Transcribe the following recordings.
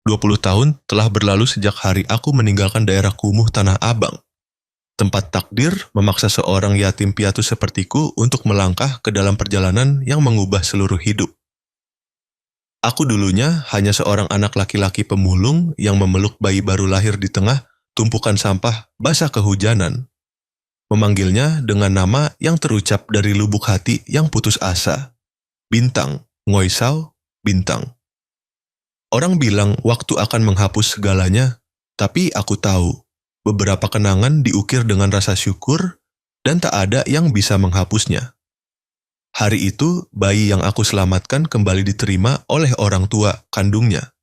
20 tahun telah berlalu sejak hari aku meninggalkan daerah kumuh Tanah Abang, tempat takdir memaksa seorang yatim piatu sepertiku untuk melangkah ke dalam perjalanan yang mengubah seluruh hidup. Aku dulunya hanya seorang anak laki-laki pemulung yang memeluk bayi baru lahir di tengah tumpukan sampah basah kehujanan, memanggilnya dengan nama yang terucap dari lubuk hati yang putus asa, Bintang, Ngoisau, Bintang. Orang bilang waktu akan menghapus segalanya, tapi aku tahu, beberapa kenangan diukir dengan rasa syukur, dan tak ada yang bisa menghapusnya. Hari itu, bayi yang aku selamatkan kembali diterima oleh orang tua kandungnya.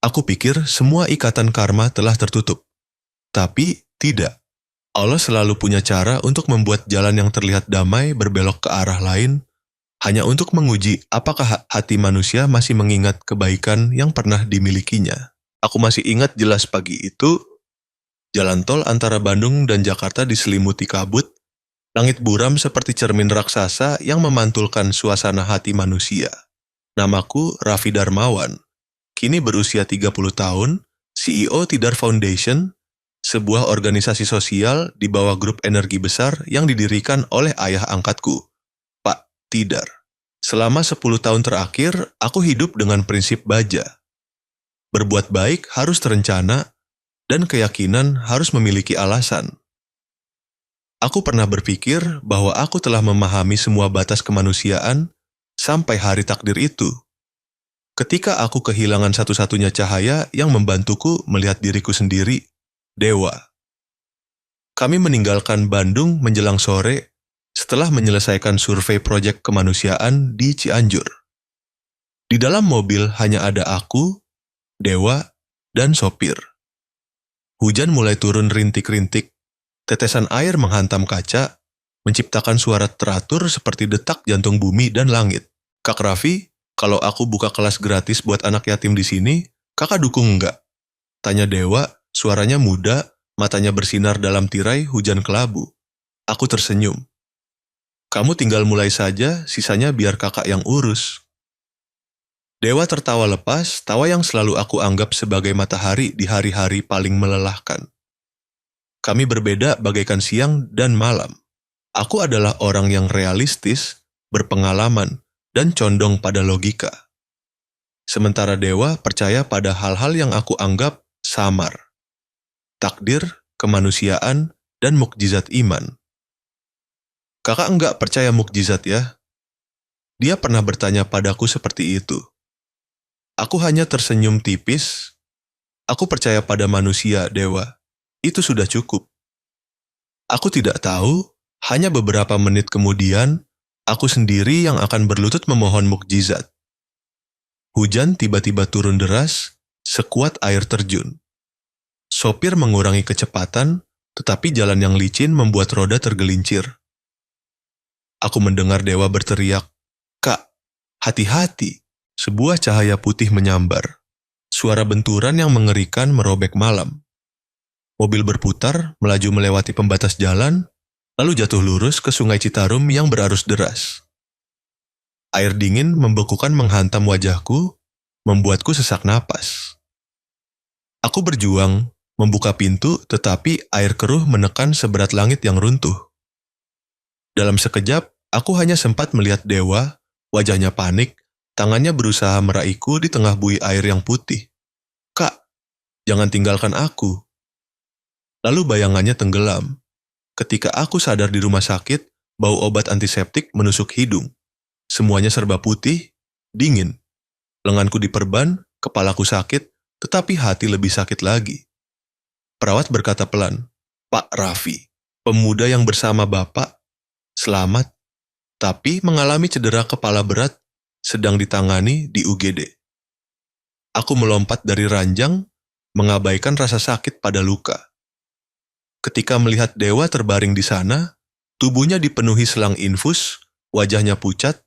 Aku pikir semua ikatan karma telah tertutup. Tapi tidak. Allah selalu punya cara untuk membuat jalan yang terlihat damai berbelok ke arah lain, hanya untuk menguji apakah hati manusia masih mengingat kebaikan yang pernah dimilikinya. Aku masih ingat jelas pagi itu, jalan tol antara Bandung dan Jakarta diselimuti kabut, langit buram seperti cermin raksasa yang memantulkan suasana hati manusia. Namaku Raffi Darmawan, kini berusia 30 tahun, CEO Tidar Foundation, sebuah organisasi sosial di bawah grup energi besar yang didirikan oleh ayah angkatku, Pak Tidar. Selama 10 tahun terakhir, aku hidup dengan prinsip baja. Berbuat baik harus terencana, dan keyakinan harus memiliki alasan. Aku pernah berpikir bahwa aku telah memahami semua batas kemanusiaan sampai hari takdir itu. Ketika aku kehilangan satu-satunya cahaya yang membantuku melihat diriku sendiri, Dewa. Kami meninggalkan Bandung menjelang sore setelah menyelesaikan survei proyek kemanusiaan di Cianjur. Di dalam mobil hanya ada aku, Dewa, dan sopir. Hujan mulai turun rintik-rintik, tetesan air menghantam kaca, menciptakan suara teratur seperti detak jantung bumi dan langit. Kak Raffi, kalau aku buka kelas gratis buat anak yatim di sini, kakak dukung nggak? Tanya Dewa, suaranya muda, matanya bersinar dalam tirai hujan kelabu. Aku tersenyum. Kamu tinggal mulai saja, sisanya biar kakak yang urus. Dewa tertawa lepas, tawa yang selalu aku anggap sebagai matahari di hari-hari paling melelahkan. Kami berbeda bagaikan siang dan malam. Aku adalah orang yang realistis, berpengalaman, dan condong pada logika. Sementara Dewa percaya pada hal-hal yang aku anggap samar. Takdir, kemanusiaan, dan mukjizat iman. Kakak enggak percaya mukjizat ya? Dia pernah bertanya padaku seperti itu. Aku hanya tersenyum tipis. Aku percaya pada manusia, Dewa. Itu sudah cukup. Aku tidak tahu, hanya beberapa menit kemudian, aku sendiri yang akan berlutut memohon mukjizat. Hujan tiba-tiba turun deras, sekuat air terjun. Sopir mengurangi kecepatan, tetapi jalan yang licin membuat roda tergelincir. Aku mendengar Dewa berteriak, "Kak, hati-hati!" Sebuah cahaya putih menyambar. Suara benturan yang mengerikan merobek malam. Mobil berputar, melaju melewati pembatas jalan, lalu jatuh lurus ke Sungai Citarum yang berarus deras. Air dingin membekukan menghantam wajahku, membuatku sesak napas. Aku berjuang, membuka pintu, tetapi air keruh menekan seberat langit yang runtuh. Dalam sekejap, aku hanya sempat melihat Dewa, wajahnya panik, tangannya berusaha meraihku di tengah buih air yang putih. "Kak, jangan tinggalkan aku." Lalu bayangannya tenggelam. Ketika aku sadar di rumah sakit, bau obat antiseptik menusuk hidung. Semuanya serba putih, dingin. Lenganku diperban, kepalaku sakit, tetapi hati lebih sakit lagi. Perawat berkata pelan, "Pak Raffi, pemuda yang bersama Bapak, selamat, tapi mengalami cedera kepala berat, sedang ditangani di UGD." Aku melompat dari ranjang, mengabaikan rasa sakit pada luka. Ketika melihat Dewa terbaring di sana, tubuhnya dipenuhi selang infus, wajahnya pucat,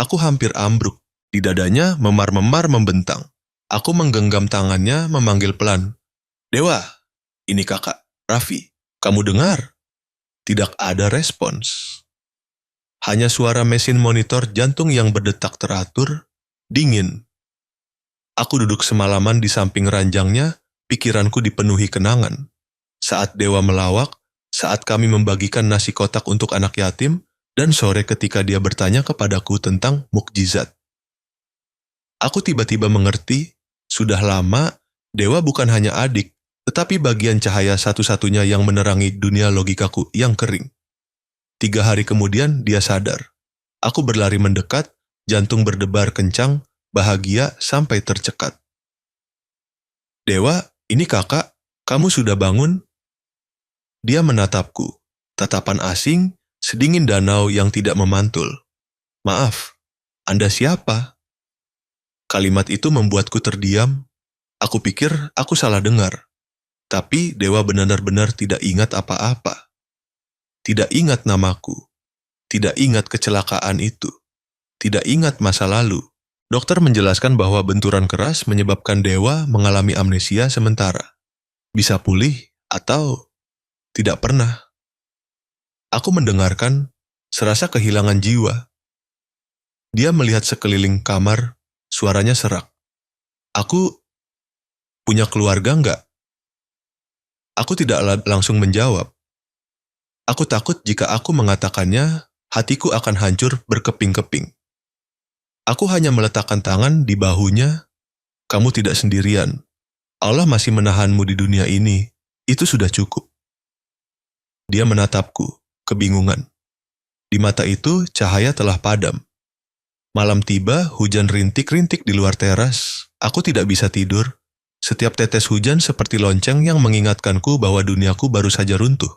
aku hampir ambruk. Di dadanya memar-memar membentang. Aku menggenggam tangannya memanggil pelan, "Dewa, ini kakak, Raffi, kamu dengar?" Tidak ada respons. Hanya suara mesin monitor jantung yang berdetak teratur, dingin. Aku duduk semalaman di samping ranjangnya, pikiranku dipenuhi kenangan. Saat Dewa melawak, saat kami membagikan nasi kotak untuk anak yatim, dan sore ketika dia bertanya kepadaku tentang mukjizat. Aku tiba-tiba mengerti, sudah lama, Dewa bukan hanya adik, tetapi bagian cahaya satu-satunya yang menerangi dunia logikaku yang kering. 3 hari kemudian dia sadar. Aku berlari mendekat, jantung berdebar kencang, bahagia sampai tercekat. Dewa, ini kakak, kamu sudah bangun? Dia menatapku, tatapan asing, sedingin danau yang tidak memantul. Maaf, Anda siapa? Kalimat itu membuatku terdiam. Aku pikir aku salah dengar. Tapi Dewa benar-benar tidak ingat apa-apa. Tidak ingat namaku. Tidak ingat kecelakaan itu. Tidak ingat masa lalu. Dokter menjelaskan bahwa benturan keras menyebabkan Dewa mengalami amnesia sementara. Bisa pulih atau tidak pernah. Aku mendengarkan, serasa kehilangan jiwa. Dia melihat sekeliling kamar, suaranya serak. Aku punya keluarga enggak? Aku tidak langsung menjawab. Aku takut jika aku mengatakannya, hatiku akan hancur berkeping-keping. Aku hanya meletakkan tangan di bahunya. Kamu tidak sendirian. Allah masih menahanmu di dunia ini. Itu sudah cukup. Dia menatapku, kebingungan. Di mata itu, cahaya telah padam. Malam tiba, hujan rintik-rintik di luar teras. Aku tidak bisa tidur. Setiap tetes hujan seperti lonceng yang mengingatkanku bahwa duniaku baru saja runtuh.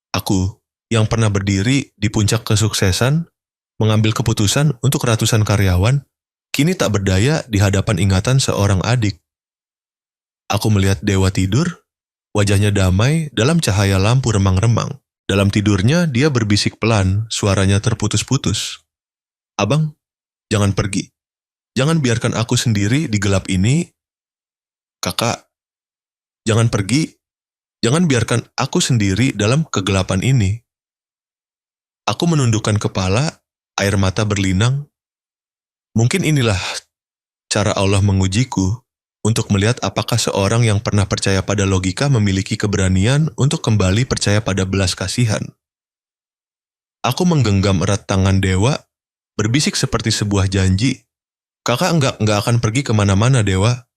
Aku, yang pernah berdiri di puncak kesuksesan, mengambil keputusan untuk ratusan karyawan, kini tak berdaya di hadapan ingatan seorang adik. Aku melihat Dewa tidur, wajahnya damai dalam cahaya lampu remang-remang. Dalam tidurnya, dia berbisik pelan, suaranya terputus-putus. Abang, jangan pergi. Jangan biarkan aku sendiri di gelap ini. Kakak, jangan pergi. Jangan biarkan aku sendiri dalam kegelapan ini. Aku menundukkan kepala, air mata berlinang. Mungkin inilah cara Allah mengujiku untuk melihat apakah seorang yang pernah percaya pada logika memiliki keberanian untuk kembali percaya pada belas kasihan. Aku menggenggam erat tangan Dewa, berbisik seperti sebuah janji. Kakak enggak akan pergi kemana-mana, Dewa.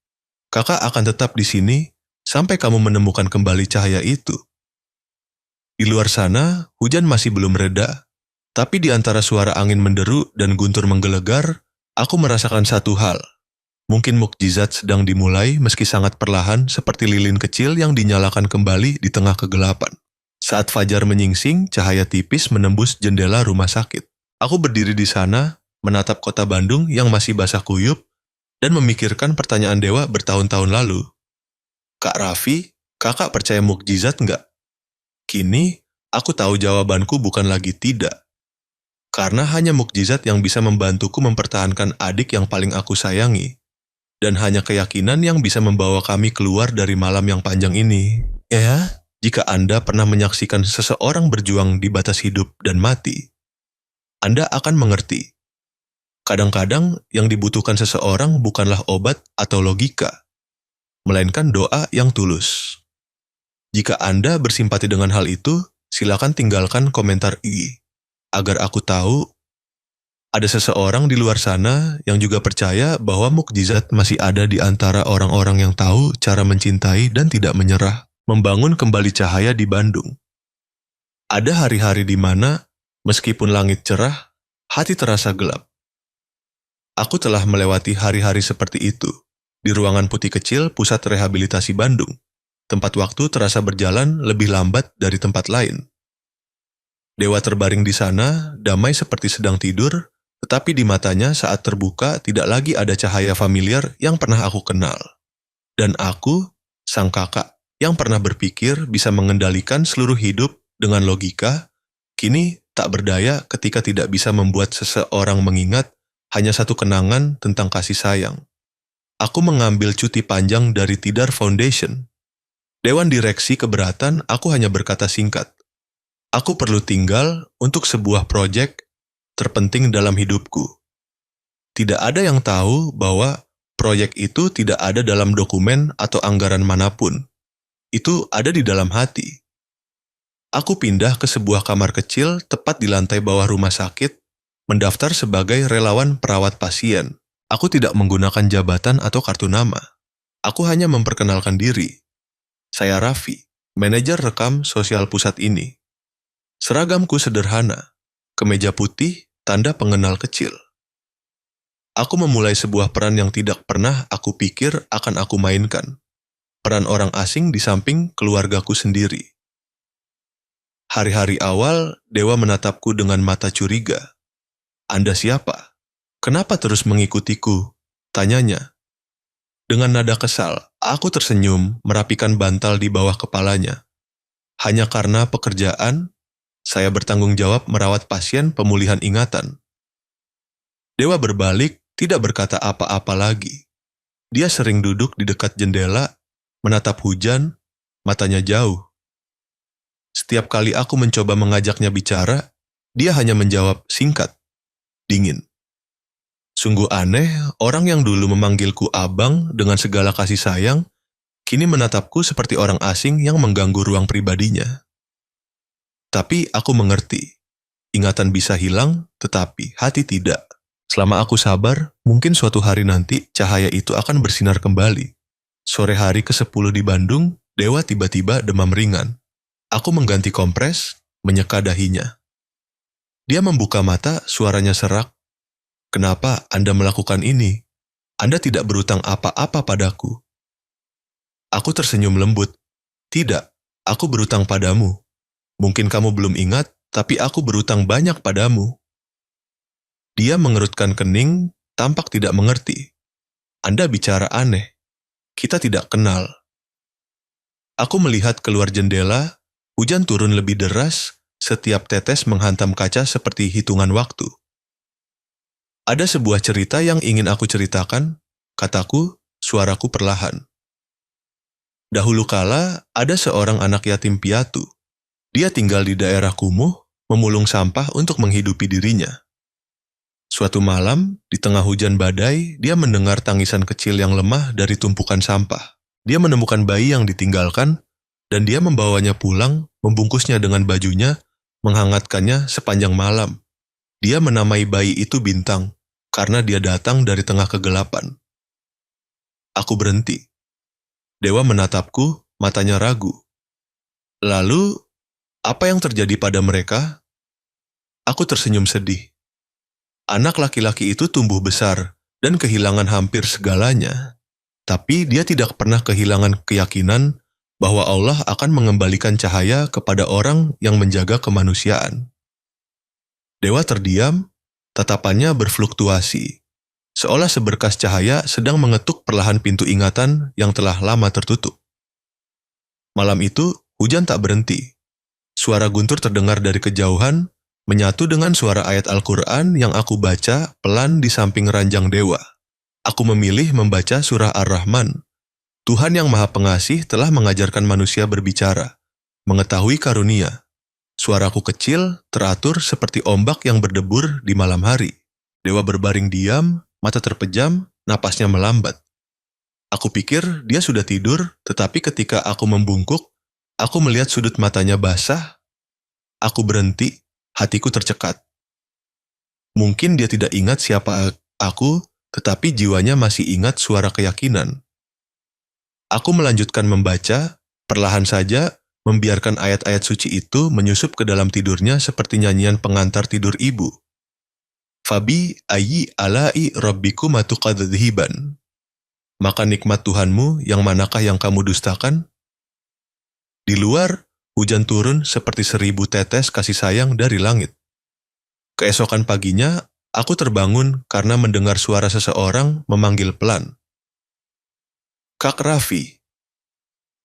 Kakak akan tetap di sini sampai kamu menemukan kembali cahaya itu. Di luar sana, hujan masih belum reda, tapi di antara suara angin menderu dan guntur menggelegar, aku merasakan satu hal. Mungkin mukjizat sedang dimulai meski sangat perlahan seperti lilin kecil yang dinyalakan kembali di tengah kegelapan. Saat fajar menyingsing, cahaya tipis menembus jendela rumah sakit. Aku berdiri di sana, menatap kota Bandung yang masih basah kuyup, dan memikirkan pertanyaan Dewa bertahun-tahun lalu. Kak Raffi, kakak percaya mukjizat enggak? Kini, aku tahu jawabanku bukan lagi tidak. Karena hanya mukjizat yang bisa membantuku mempertahankan adik yang paling aku sayangi. Dan hanya keyakinan yang bisa membawa kami keluar dari malam yang panjang ini. Ya, jika Anda pernah menyaksikan seseorang berjuang di batas hidup dan mati, Anda akan mengerti. Kadang-kadang yang dibutuhkan seseorang bukanlah obat atau logika, melainkan doa yang tulus. Jika Anda bersimpati dengan hal itu, silakan tinggalkan komentar IG, agar aku tahu ada seseorang di luar sana yang juga percaya bahwa mukjizat masih ada di antara orang-orang yang tahu cara mencintai dan tidak menyerah, membangun kembali cahaya di Bandung. Ada hari-hari di mana, meskipun langit cerah, hati terasa gelap. Aku telah melewati hari-hari seperti itu, di ruangan putih kecil pusat rehabilitasi Bandung. Tempat waktu terasa berjalan lebih lambat dari tempat lain. Dewa terbaring di sana, damai seperti sedang tidur, tetapi di matanya saat terbuka tidak lagi ada cahaya familiar yang pernah aku kenal. Dan aku, sang kakak, yang pernah berpikir bisa mengendalikan seluruh hidup dengan logika, kini tak berdaya ketika tidak bisa membuat seseorang mengingat hanya satu kenangan tentang kasih sayang. Aku mengambil cuti panjang dari Tidar Foundation. Dewan direksi keberatan, aku hanya berkata singkat. Aku perlu tinggal untuk sebuah proyek terpenting dalam hidupku. Tidak ada yang tahu bahwa Proyek itu tidak ada dalam dokumen atau anggaran manapun. Itu ada di dalam hati. Aku pindah ke sebuah kamar kecil tepat di lantai bawah rumah sakit, mendaftar sebagai relawan perawat pasien. Aku tidak menggunakan jabatan atau kartu nama. Aku hanya memperkenalkan diri. Saya Raffi, manajer rekam sosial pusat ini. Seragamku sederhana, kemeja putih, tanda pengenal kecil. Aku memulai sebuah peran yang tidak pernah aku pikir akan aku mainkan. Peran orang asing di samping keluargaku sendiri. Hari-hari awal, Dewa menatapku dengan mata curiga. Anda siapa? Kenapa terus mengikutiku? Tanyanya. Dengan nada kesal, aku tersenyum merapikan bantal di bawah kepalanya. Hanya karena pekerjaan, saya bertanggung jawab merawat pasien pemulihan ingatan. Dewa berbalik, tidak berkata apa-apa lagi. Dia sering duduk di dekat jendela, menatap hujan, matanya jauh. Setiap kali aku mencoba mengajaknya bicara, dia hanya menjawab singkat, dingin. Sungguh aneh, orang yang dulu memanggilku abang dengan segala kasih sayang, kini menatapku seperti orang asing yang mengganggu ruang pribadinya. Tapi aku mengerti, ingatan bisa hilang, tetapi hati tidak. Selama aku sabar, mungkin suatu hari nanti cahaya itu akan bersinar kembali. Sore hari ke-10 di Bandung, Dewa tiba-tiba demam ringan. Aku mengganti kompres, menyeka dahinya. Dia membuka mata, suaranya serak. Kenapa Anda melakukan ini? Anda tidak berutang apa-apa padaku. Aku tersenyum lembut. Tidak, aku berutang padamu. Mungkin kamu belum ingat, tapi aku berutang banyak padamu. Dia mengerutkan kening, tampak tidak mengerti. Anda bicara aneh. Kita tidak kenal. Aku melihat keluar jendela, hujan turun lebih deras, setiap tetes menghantam kaca seperti hitungan waktu. Ada sebuah cerita yang ingin aku ceritakan, kataku, suaraku perlahan. Dahulu kala, ada seorang anak yatim piatu. Dia tinggal di daerah kumuh, memulung sampah untuk menghidupi dirinya. Suatu malam, di tengah hujan badai, dia mendengar tangisan kecil yang lemah dari tumpukan sampah. Dia menemukan bayi yang ditinggalkan, dan dia membawanya pulang, membungkusnya dengan bajunya, menghangatkannya sepanjang malam. Dia menamai bayi itu Bintang, karena dia datang dari tengah kegelapan. Aku berhenti. Dewa menatapku, matanya ragu. Lalu, apa yang terjadi pada mereka? Aku tersenyum sedih. Anak laki-laki itu tumbuh besar dan kehilangan hampir segalanya. Tapi dia tidak pernah kehilangan keyakinan bahwa Allah akan mengembalikan cahaya kepada orang yang menjaga kemanusiaan. Dewa terdiam, tatapannya berfluktuasi, seolah seberkas cahaya sedang mengetuk perlahan pintu ingatan yang telah lama tertutup. Malam itu, hujan tak berhenti. Suara guntur terdengar dari kejauhan, menyatu dengan suara ayat Al-Quran yang aku baca pelan di samping ranjang Dewa. Aku memilih membaca surah Ar-Rahman. Tuhan yang Maha Pengasih telah mengajarkan manusia berbicara, mengetahui karunia. Suaraku kecil, teratur seperti ombak yang berdebur di malam hari. Dewa berbaring diam, mata terpejam, napasnya melambat. Aku pikir dia sudah tidur, tetapi ketika aku membungkuk, aku melihat sudut matanya basah. Aku berhenti. Hatiku tercekat. Mungkin dia tidak ingat siapa aku, tetapi jiwanya masih ingat suara keyakinan. Aku melanjutkan membaca, perlahan saja, membiarkan ayat-ayat suci itu menyusup ke dalam tidurnya seperti nyanyian pengantar tidur ibu. Fabi ayyi ala'i rabbikuma tukadziban. Maka nikmat Tuhanmu yang manakah yang kamu dustakan? Di luar, hujan turun seperti 1000 tetes kasih sayang dari langit. Keesokan paginya, aku terbangun karena mendengar suara seseorang memanggil pelan. Kak Raffi.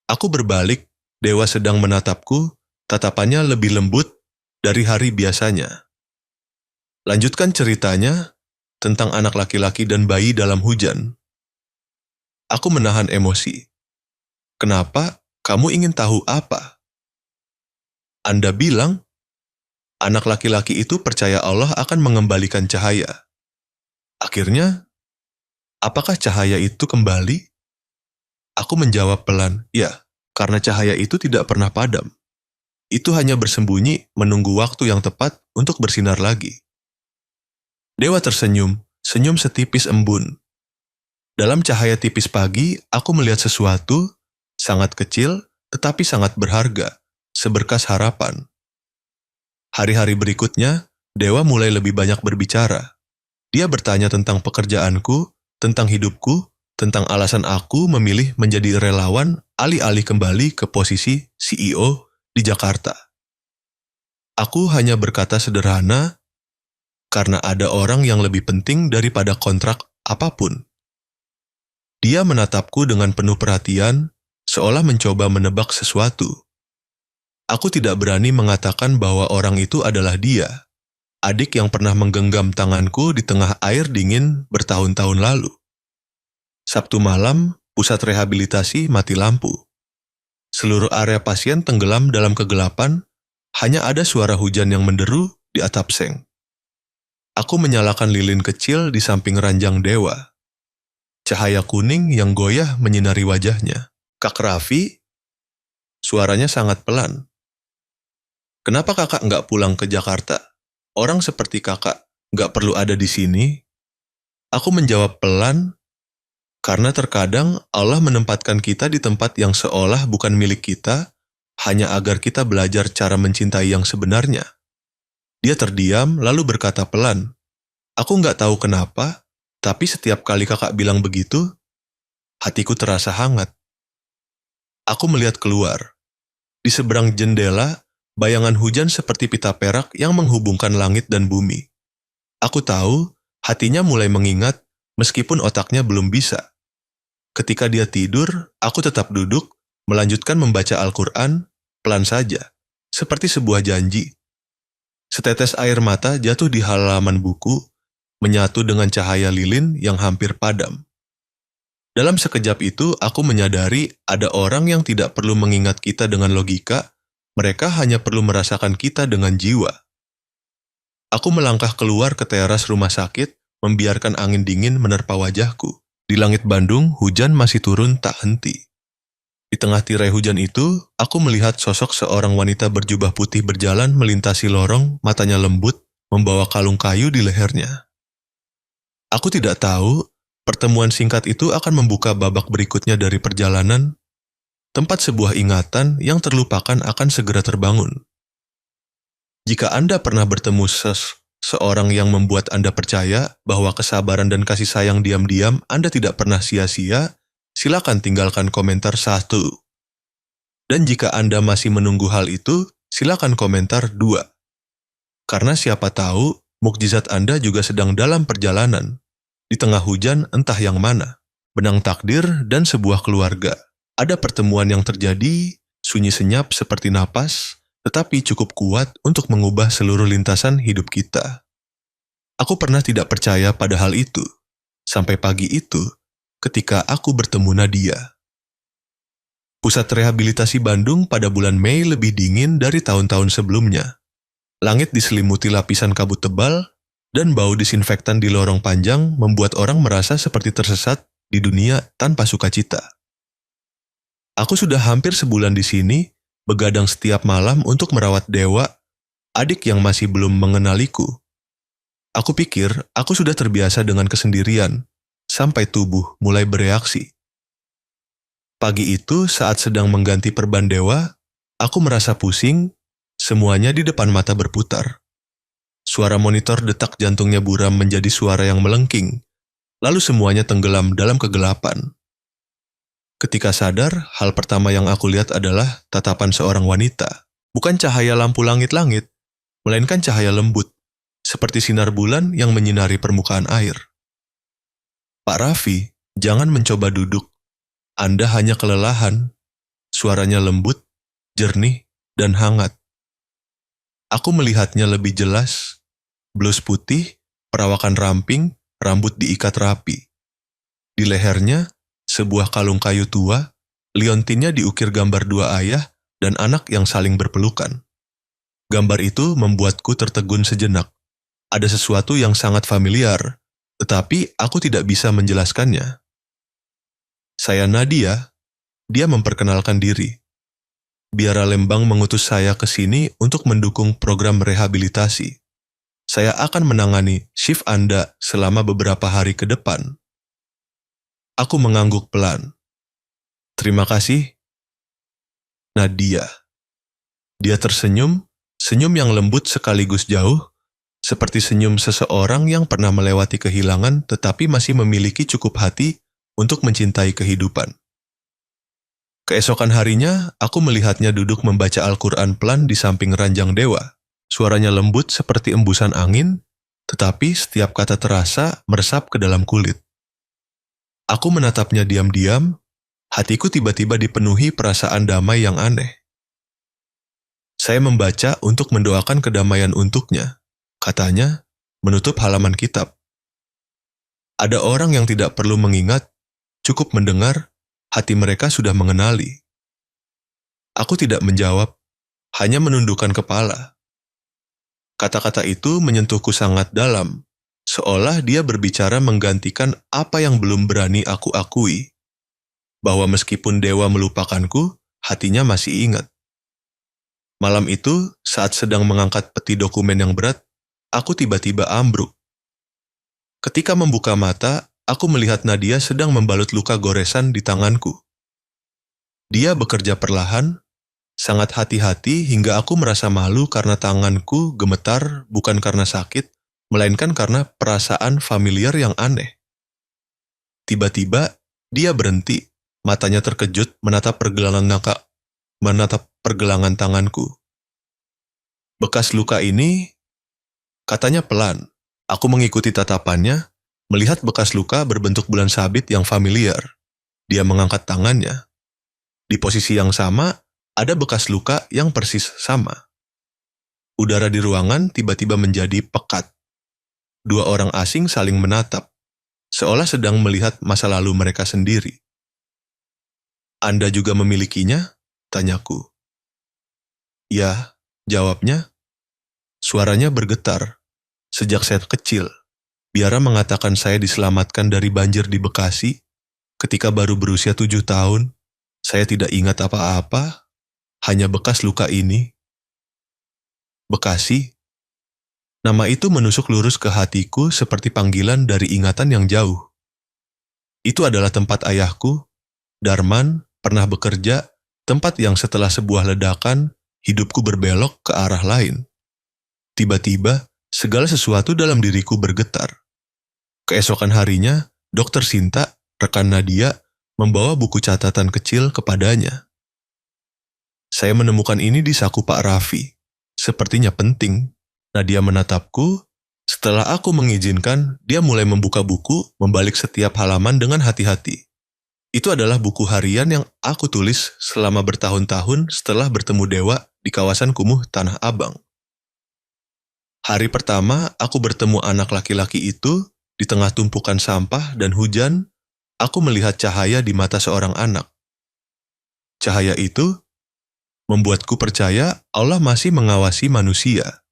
Aku berbalik, Dewa sedang menatapku, tatapannya lebih lembut dari hari biasanya. Lanjutkan ceritanya tentang anak laki-laki dan bayi dalam hujan. Aku menahan emosi. Kenapa? Kamu ingin tahu apa? Anda bilang, anak laki-laki itu percaya Allah akan mengembalikan cahaya. Akhirnya, Apakah cahaya itu kembali? Aku menjawab pelan, ya, karena cahaya itu tidak pernah padam. Itu hanya bersembunyi menunggu waktu yang tepat untuk bersinar lagi. Dewa tersenyum, senyum setipis embun. Dalam cahaya tipis pagi, aku melihat sesuatu, sangat kecil, tetapi sangat berharga, seberkas harapan. Hari-hari berikutnya, Dewa mulai lebih banyak berbicara. Dia bertanya tentang pekerjaanku, tentang hidupku, tentang alasan aku memilih menjadi relawan alih-alih kembali ke posisi CEO di Jakarta. Aku hanya berkata sederhana, karena ada orang yang lebih penting daripada kontrak apapun. Dia menatapku dengan penuh perhatian, seolah mencoba menebak sesuatu. Aku tidak berani mengatakan bahwa orang itu adalah dia, adik yang pernah menggenggam tanganku di tengah air dingin bertahun-tahun lalu. Sabtu malam, pusat rehabilitasi mati lampu. Seluruh area pasien tenggelam dalam kegelapan, hanya ada suara hujan yang menderu di atap seng. Aku menyalakan lilin kecil di samping ranjang Dewa. Cahaya kuning yang goyah menyinari wajahnya. Kak Raffi, suaranya sangat pelan. Kenapa kakak nggak pulang ke Jakarta? Orang seperti kakak nggak perlu ada di sini. Aku menjawab pelan, karena terkadang Allah menempatkan kita di tempat yang seolah bukan milik kita, hanya agar kita belajar cara mencintai yang sebenarnya. Dia terdiam lalu berkata pelan, aku nggak tahu kenapa, tapi setiap kali kakak bilang begitu, hatiku terasa hangat. Aku melihat keluar. Di seberang jendela, bayangan hujan seperti pita perak yang menghubungkan langit dan bumi. Aku tahu, hatinya mulai mengingat, meskipun otaknya belum bisa. Ketika dia tidur, aku tetap duduk, melanjutkan membaca Al-Quran, pelan saja, seperti sebuah janji. Setetes air mata jatuh di halaman buku, menyatu dengan cahaya lilin yang hampir padam. Dalam sekejap itu, aku menyadari ada orang yang tidak perlu mengingat kita dengan logika, mereka hanya perlu merasakan kita dengan jiwa. Aku melangkah keluar ke teras rumah sakit, membiarkan angin dingin menerpa wajahku. Di langit Bandung, hujan masih turun tak henti. Di tengah tirai hujan itu, aku melihat sosok seorang wanita berjubah putih berjalan melintasi lorong, matanya lembut, membawa kalung kayu di lehernya. Aku tidak tahu, pertemuan singkat itu akan membuka babak berikutnya dari perjalanan, tempat sebuah ingatan yang terlupakan akan segera terbangun. Jika Anda pernah bertemu seorang yang membuat Anda percaya bahwa kesabaran dan kasih sayang diam-diam Anda tidak pernah sia-sia, silakan tinggalkan komentar 1. Dan jika Anda masih menunggu hal itu, silakan komentar 2. Karena siapa tahu, mukjizat Anda juga sedang dalam perjalanan. Di tengah hujan entah yang mana, benang takdir dan sebuah keluarga. Ada pertemuan yang terjadi, sunyi senyap seperti napas, tetapi cukup kuat untuk mengubah seluruh lintasan hidup kita. Aku pernah tidak percaya pada hal itu, sampai pagi itu, ketika aku bertemu Nadia. Pusat rehabilitasi Bandung pada bulan Mei lebih dingin dari tahun-tahun sebelumnya. Langit diselimuti lapisan kabut tebal, dan bau disinfektan di lorong panjang membuat orang merasa seperti tersesat di dunia tanpa sukacita. Aku sudah hampir sebulan di sini, begadang setiap malam untuk merawat Dewa, adik yang masih belum mengenaliku. Aku pikir aku sudah terbiasa dengan kesendirian, sampai tubuh mulai bereaksi. Pagi itu saat sedang mengganti perban Dewa, aku merasa pusing, semuanya di depan mata berputar. Suara monitor detak jantungnya buram menjadi suara yang melengking, lalu semuanya tenggelam dalam kegelapan. Ketika sadar, hal pertama yang aku lihat adalah tatapan seorang wanita. Bukan cahaya lampu langit-langit, melainkan cahaya lembut, seperti sinar bulan yang menyinari permukaan air. Pak Raffi, jangan mencoba duduk. Anda hanya kelelahan. Suaranya lembut, jernih, dan hangat. Aku melihatnya lebih jelas. Blus putih, perawakan ramping, rambut diikat rapi. Di lehernya, sebuah kalung kayu tua, liontinnya diukir gambar dua ayah dan anak yang saling berpelukan. Gambar itu membuatku tertegun sejenak. Ada sesuatu yang sangat familiar, tetapi aku tidak bisa menjelaskannya. Saya Nadia, dia memperkenalkan diri. Biara Lembang mengutus saya ke sini untuk mendukung program rehabilitasi. Saya akan menangani shift Anda selama beberapa hari ke depan. Aku mengangguk pelan. Terima kasih, Nadia. Dia tersenyum, senyum yang lembut sekaligus jauh, seperti senyum seseorang yang pernah melewati kehilangan tetapi masih memiliki cukup hati untuk mencintai kehidupan. Keesokan harinya, aku melihatnya duduk membaca Al-Quran pelan di samping ranjang dewa. Suaranya lembut seperti embusan angin, tetapi setiap kata terasa meresap ke dalam kulit. Aku menatapnya diam-diam, hatiku tiba-tiba dipenuhi perasaan damai yang aneh. Saya membaca untuk mendoakan kedamaian untuknya, katanya, menutup halaman kitab. Ada orang yang tidak perlu mengingat, cukup mendengar, hati mereka sudah mengenali. Aku tidak menjawab, hanya menundukkan kepala. Kata-kata itu menyentuhku sangat dalam, seolah dia berbicara menggantikan apa yang belum berani aku akui. Bahwa meskipun dewa melupakanku, hatinya masih ingat. Malam itu, saat sedang mengangkat peti dokumen yang berat, aku tiba-tiba ambruk. Ketika membuka mata, aku melihat Nadia sedang membalut luka goresan di tanganku. Dia bekerja perlahan, sangat hati-hati hingga aku merasa malu karena tanganku gemetar bukan karena sakit, melainkan karena perasaan familiar yang aneh. Tiba-tiba, dia berhenti, matanya terkejut menatap pergelangan tanganku. Bekas luka ini, katanya pelan. Aku mengikuti tatapannya, melihat bekas luka berbentuk bulan sabit yang familiar. Dia mengangkat tangannya. Di posisi yang sama, ada bekas luka yang persis sama. Udara di ruangan tiba-tiba menjadi pekat. Dua orang asing saling menatap, seolah sedang melihat masa lalu mereka sendiri. Anda juga memilikinya? Tanyaku. Ya, jawabnya. Suaranya bergetar. Sejak saya kecil, Biara mengatakan saya diselamatkan dari banjir di Bekasi. Ketika baru berusia 7 tahun, saya tidak ingat apa-apa, hanya bekas luka ini. Bekasi. Nama itu menusuk lurus ke hatiku seperti panggilan dari ingatan yang jauh. Itu adalah tempat ayahku, Darman, pernah bekerja, tempat yang setelah sebuah ledakan, hidupku berbelok ke arah lain. Tiba-tiba, segala sesuatu dalam diriku bergetar. Keesokan harinya, Dokter Sinta, rekan Nadia, membawa buku catatan kecil kepadanya. Saya menemukan ini di saku Pak Raffi. Sepertinya penting. Nadia menatapku. Setelah aku mengizinkan, dia mulai membuka buku, membalik setiap halaman dengan hati-hati. Itu adalah buku harian yang aku tulis selama bertahun-tahun setelah bertemu dewa di kawasan kumuh Tanah Abang. Hari pertama, aku bertemu anak laki-laki itu di tengah tumpukan sampah dan hujan. Aku melihat cahaya di mata seorang anak. Cahaya itu membuatku percaya Allah masih mengawasi manusia.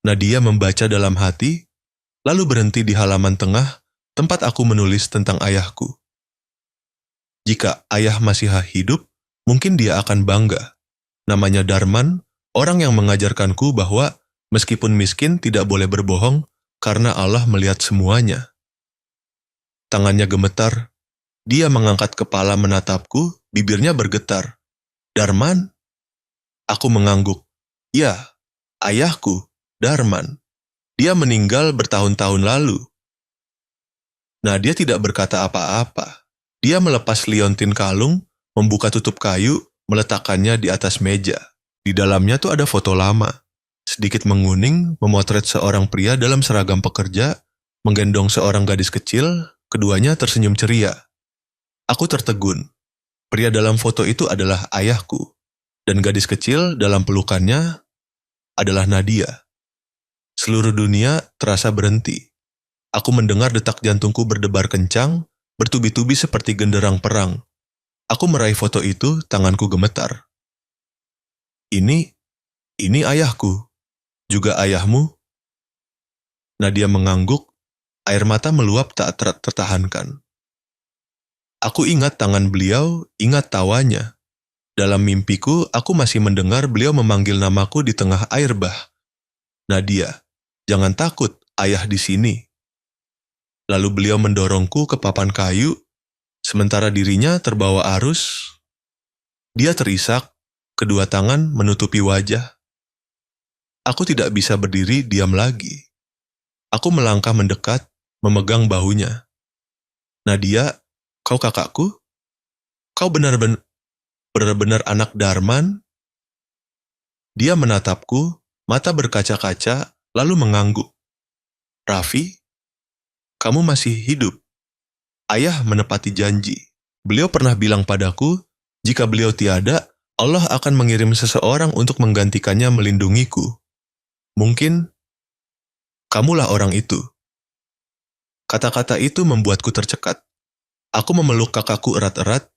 Nadia membaca dalam hati, lalu berhenti di halaman tengah tempat aku menulis tentang ayahku. Jika ayah masih hidup, mungkin dia akan bangga. Namanya Darman, orang yang mengajarkanku bahwa meskipun miskin tidak boleh berbohong karena Allah melihat semuanya. Tangannya gemetar. Dia mengangkat kepala menatapku, bibirnya bergetar. Darman? Aku mengangguk. Ya, ayahku, Darman. Dia meninggal bertahun-tahun lalu. Nah, dia tidak berkata apa-apa. Dia melepas liontin kalung, membuka tutup kayu, meletakkannya di atas meja. Di dalamnya tuh ada foto lama. Sedikit menguning, memotret seorang pria dalam seragam pekerja, menggendong seorang gadis kecil, keduanya tersenyum ceria. Aku tertegun. Pria dalam foto itu adalah ayahku, dan gadis kecil dalam pelukannya adalah Nadia. Seluruh dunia terasa berhenti. Aku mendengar detak jantungku berdebar kencang, bertubi-tubi seperti genderang perang. Aku meraih foto itu, tanganku gemetar. Ini ayahku. Juga ayahmu? Nadia mengangguk. Air mata meluap tak tertahankan. Aku ingat tangan beliau, ingat tawanya. Dalam mimpiku, aku masih mendengar beliau memanggil namaku di tengah air bah. Nadia, jangan takut, ayah di sini. Lalu beliau mendorongku ke papan kayu, sementara dirinya terbawa arus. Dia terisak, kedua tangan menutupi wajah. Aku tidak bisa berdiri diam lagi. Aku melangkah mendekat, memegang bahunya. Nadia, kau kakakku? Kau benar-benar anak Darman? Dia menatapku, mata berkaca-kaca, lalu mengangguk. Raffi, kamu masih hidup. Ayah menepati janji. Beliau pernah bilang padaku, jika beliau tiada, Allah akan mengirim seseorang untuk menggantikannya melindungiku. Mungkin, kamulah orang itu. Kata-kata itu membuatku tercekat. Aku memeluk kakakku erat-erat.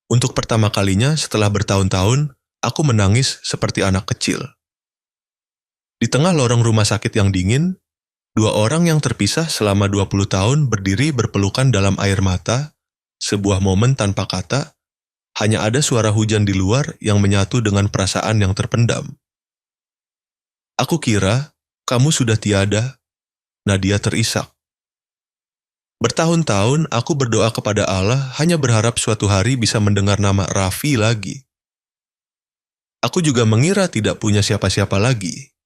Untuk pertama kalinya setelah bertahun-tahun, aku menangis seperti anak kecil. Di tengah lorong rumah sakit yang dingin, dua orang yang terpisah selama 20 tahun berdiri berpelukan dalam air mata, sebuah momen tanpa kata, hanya ada suara hujan di luar yang menyatu dengan perasaan yang terpendam. Aku kira, kamu sudah tiada, Nadia terisak. Bertahun-tahun aku berdoa kepada Allah hanya berharap suatu hari bisa mendengar nama Raffi lagi. Aku juga mengira tidak punya siapa-siapa lagi.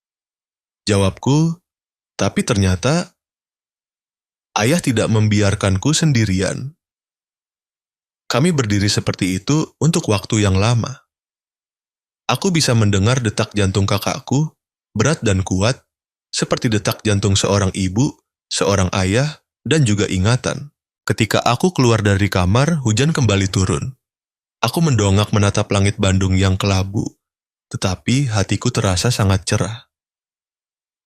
Jawabku, tapi ternyata ayah tidak membiarkanku sendirian. Kami berdiri seperti itu untuk waktu yang lama. Aku bisa mendengar detak jantung kakakku, berat dan kuat, seperti detak jantung seorang ibu, seorang ayah, dan juga ingatan. Ketika aku keluar dari kamar, hujan kembali turun. Aku mendongak menatap langit Bandung yang kelabu, tetapi hatiku terasa sangat cerah.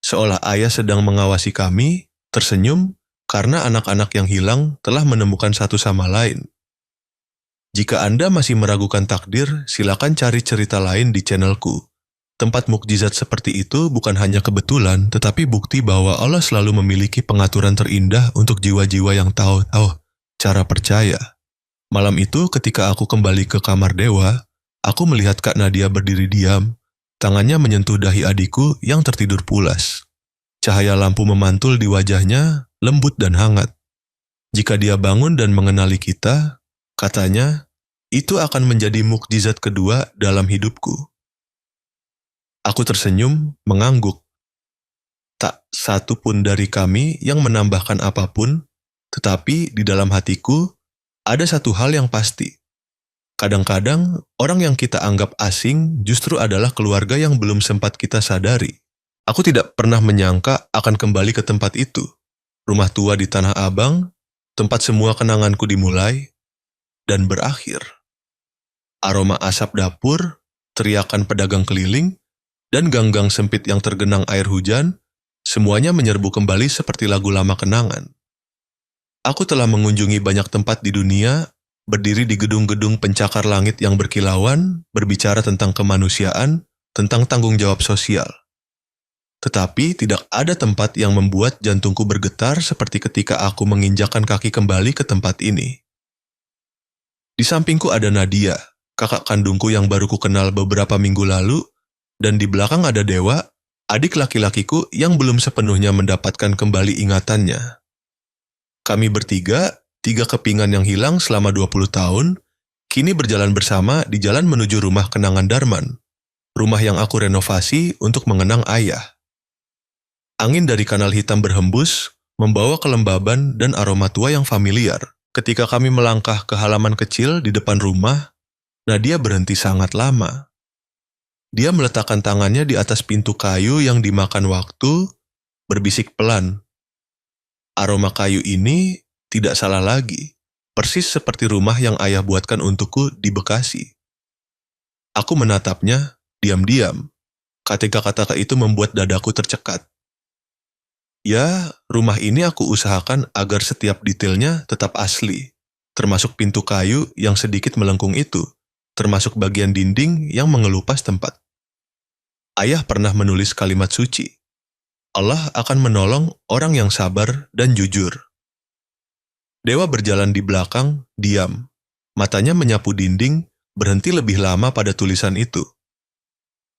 Seolah ayah sedang mengawasi kami, tersenyum, karena anak-anak yang hilang telah menemukan satu sama lain. Jika Anda masih meragukan takdir, silakan cari cerita lain di channelku. Tempat mukjizat seperti itu bukan hanya kebetulan, tetapi bukti bahwa Allah selalu memiliki pengaturan terindah untuk jiwa-jiwa yang tahu cara percaya. Malam itu ketika aku kembali ke kamar dewa, aku melihat Kak Nadia berdiri diam, tangannya menyentuh dahi adikku yang tertidur pulas. Cahaya lampu memantul di wajahnya, lembut dan hangat. Jika dia bangun dan mengenali kita, katanya, itu akan menjadi mukjizat kedua dalam hidupku. Aku tersenyum, mengangguk. Tak satu pun dari kami yang menambahkan apapun, tetapi di dalam hatiku ada satu hal yang pasti. Kadang-kadang, orang yang kita anggap asing justru adalah keluarga yang belum sempat kita sadari. Aku tidak pernah menyangka akan kembali ke tempat itu. Rumah tua di Tanah Abang, tempat semua kenanganku dimulai dan berakhir. Aroma asap dapur, teriakan pedagang keliling, dan gang-gang sempit yang tergenang air hujan, semuanya menyerbu kembali seperti lagu lama kenangan. Aku telah mengunjungi banyak tempat di dunia, berdiri di gedung-gedung pencakar langit yang berkilauan, berbicara tentang kemanusiaan, tentang tanggung jawab sosial. Tetapi tidak ada tempat yang membuat jantungku bergetar seperti ketika aku menginjakkan kaki kembali ke tempat ini. Di sampingku ada Nadia, kakak kandungku yang baru ku kenal beberapa minggu lalu, dan di belakang ada Dewa, adik laki-lakiku yang belum sepenuhnya mendapatkan kembali ingatannya. Kami bertiga, 3 kepingan yang hilang selama 20 tahun, kini berjalan bersama di jalan menuju rumah kenangan Darman, rumah yang aku renovasi untuk mengenang ayah. Angin dari kanal hitam berhembus, membawa kelembaban dan aroma tua yang familiar. Ketika kami melangkah ke halaman kecil di depan rumah, Nadia berhenti sangat lama. Dia meletakkan tangannya di atas pintu kayu yang dimakan waktu, berbisik pelan. Aroma kayu ini tidak salah lagi, persis seperti rumah yang ayah buatkan untukku di Bekasi. Aku menatapnya, diam-diam. Kata-kata itu membuat dadaku tercekat. Ya, rumah ini aku usahakan agar setiap detailnya tetap asli, termasuk pintu kayu yang sedikit melengkung itu, termasuk bagian dinding yang mengelupas tempat. Ayah pernah menulis kalimat suci, Allah akan menolong orang yang sabar dan jujur. Dewa berjalan di belakang, diam. Matanya menyapu dinding, berhenti lebih lama pada tulisan itu.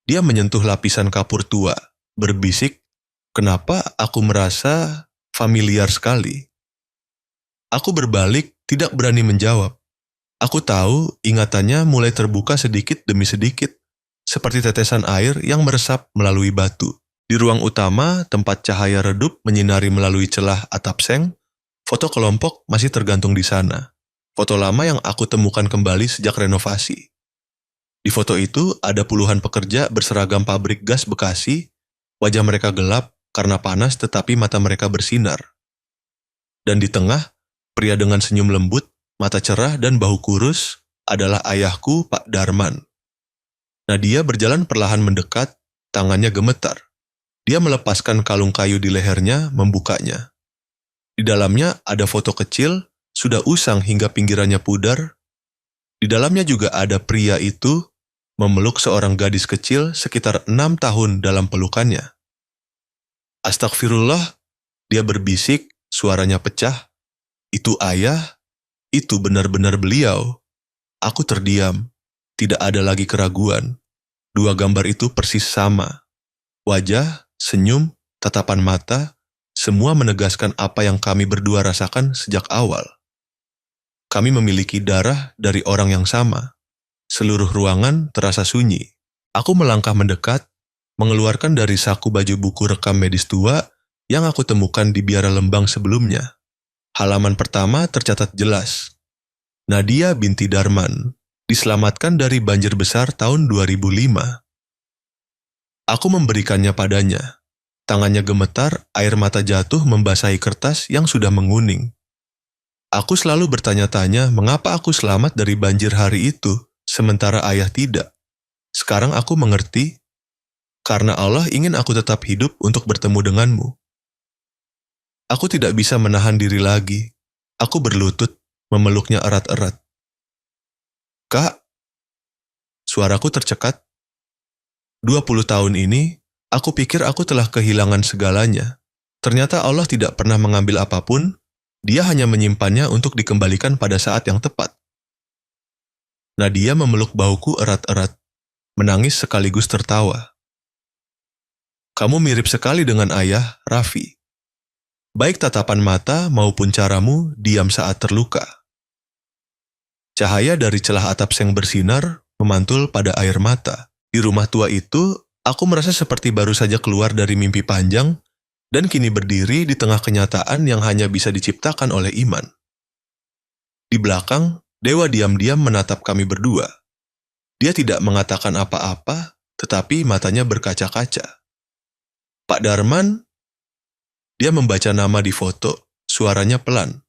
Dia menyentuh lapisan kapur tua, berbisik, "Kenapa aku merasa familiar sekali?" Aku berbalik, tidak berani menjawab. Aku tahu ingatannya mulai terbuka sedikit demi sedikit, seperti tetesan air yang meresap melalui batu. Di ruang utama, tempat cahaya redup menyinari melalui celah atap seng, foto kelompok masih tergantung di sana. Foto lama yang aku temukan kembali sejak renovasi. Di foto itu ada puluhan pekerja berseragam pabrik gas Bekasi, wajah mereka gelap karena panas tetapi mata mereka bersinar. Dan di tengah, pria dengan senyum lembut, mata cerah dan bahu kurus adalah ayahku, Pak Darman. Nadia berjalan perlahan mendekat, tangannya gemetar. Dia melepaskan kalung kayu di lehernya, membukanya. Di dalamnya ada foto kecil, sudah usang hingga pinggirannya pudar. Di dalamnya juga ada pria itu memeluk seorang gadis kecil sekitar 6 tahun dalam pelukannya. "Astagfirullah," dia berbisik, suaranya pecah. "Itu ayah, itu benar-benar beliau." Aku terdiam, tidak ada lagi keraguan. Dua gambar itu persis sama. Wajah, senyum, tatapan mata, semua menegaskan apa yang kami berdua rasakan sejak awal. Kami memiliki darah dari orang yang sama. Seluruh ruangan terasa sunyi. Aku melangkah mendekat, mengeluarkan dari saku baju buku rekam medis tua yang aku temukan di biara Lembang sebelumnya. Halaman pertama tercatat jelas. Nadia binti Darman, diselamatkan dari banjir besar tahun 2005. Aku memberikannya padanya. Tangannya gemetar, air mata jatuh membasahi kertas yang sudah menguning. Aku selalu bertanya-tanya mengapa aku selamat dari banjir hari itu, sementara ayah tidak. Sekarang aku mengerti, karena Allah ingin aku tetap hidup untuk bertemu denganmu. Aku tidak bisa menahan diri lagi. Aku berlutut, memeluknya erat-erat. "Kak," suaraku tercekat. 20 tahun ini, aku pikir aku telah kehilangan segalanya. Ternyata Allah tidak pernah mengambil apapun, Dia hanya menyimpannya untuk dikembalikan pada saat yang tepat. Nadia memeluk bahuku erat-erat, menangis sekaligus tertawa. "Kamu mirip sekali dengan ayah, Raffi. Baik tatapan mata maupun caramu diam saat terluka." Cahaya dari celah atap seng bersinar, memantul pada air mata. Di rumah tua itu, aku merasa seperti baru saja keluar dari mimpi panjang, dan kini berdiri di tengah kenyataan yang hanya bisa diciptakan oleh iman. Di belakang, Dewa diam-diam menatap kami berdua. Dia tidak mengatakan apa-apa, tetapi matanya berkaca-kaca. "Pak Darman," dia membaca nama di foto, suaranya pelan.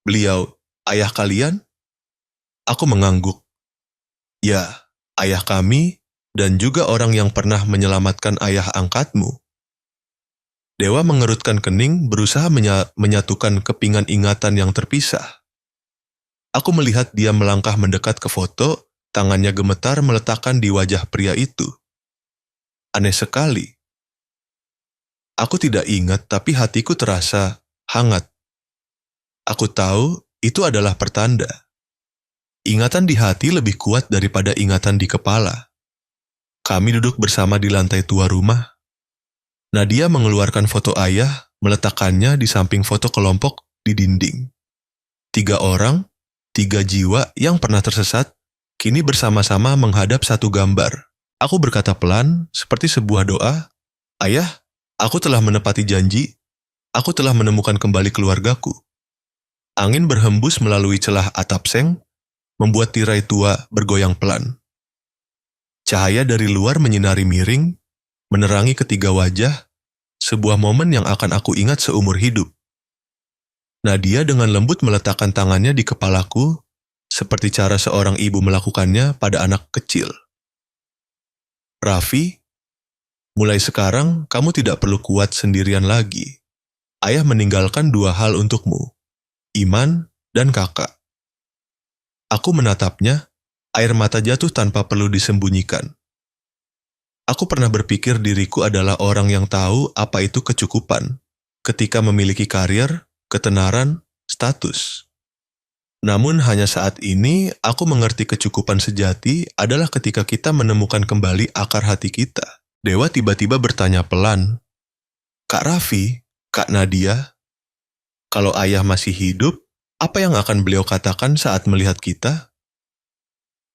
"Beliau, ayah kalian?" Aku mengangguk. "Ya, ayah kami, dan juga orang yang pernah menyelamatkan ayah angkatmu." Dewa mengerutkan kening, berusaha menyatukan kepingan ingatan yang terpisah. Aku melihat dia melangkah mendekat ke foto, tangannya gemetar meletakkan di wajah pria itu. Aneh sekali. Aku tidak ingat, tapi hatiku terasa hangat. Aku tahu itu adalah pertanda. Ingatan di hati lebih kuat daripada ingatan di kepala. Kami duduk bersama di lantai tua rumah. Nadia mengeluarkan foto ayah, meletakkannya di samping foto kelompok di dinding. 3 orang, 3 jiwa yang pernah tersesat, kini bersama-sama menghadap satu gambar. Aku berkata pelan, seperti sebuah doa, "Ayah, aku telah menepati janji, aku telah menemukan kembali keluargaku." Angin berhembus melalui celah atap seng, membuat tirai tua bergoyang pelan. Cahaya dari luar menyinari miring, menerangi ketiga wajah, sebuah momen yang akan aku ingat seumur hidup. Nadia dengan lembut meletakkan tangannya di kepalaku, seperti cara seorang ibu melakukannya pada anak kecil. "Raffi, mulai sekarang kamu tidak perlu kuat sendirian lagi. Ayah meninggalkan 2 hal untukmu, iman dan kakak." Aku menatapnya, air mata jatuh tanpa perlu disembunyikan. Aku pernah berpikir diriku adalah orang yang tahu apa itu kecukupan, ketika memiliki karier, ketenaran, status. Namun hanya saat ini aku mengerti kecukupan sejati adalah ketika kita menemukan kembali akar hati kita. Dewa tiba-tiba bertanya pelan, "Kak Raffi, Kak Nadia, kalau ayah masih hidup, apa yang akan beliau katakan saat melihat kita?"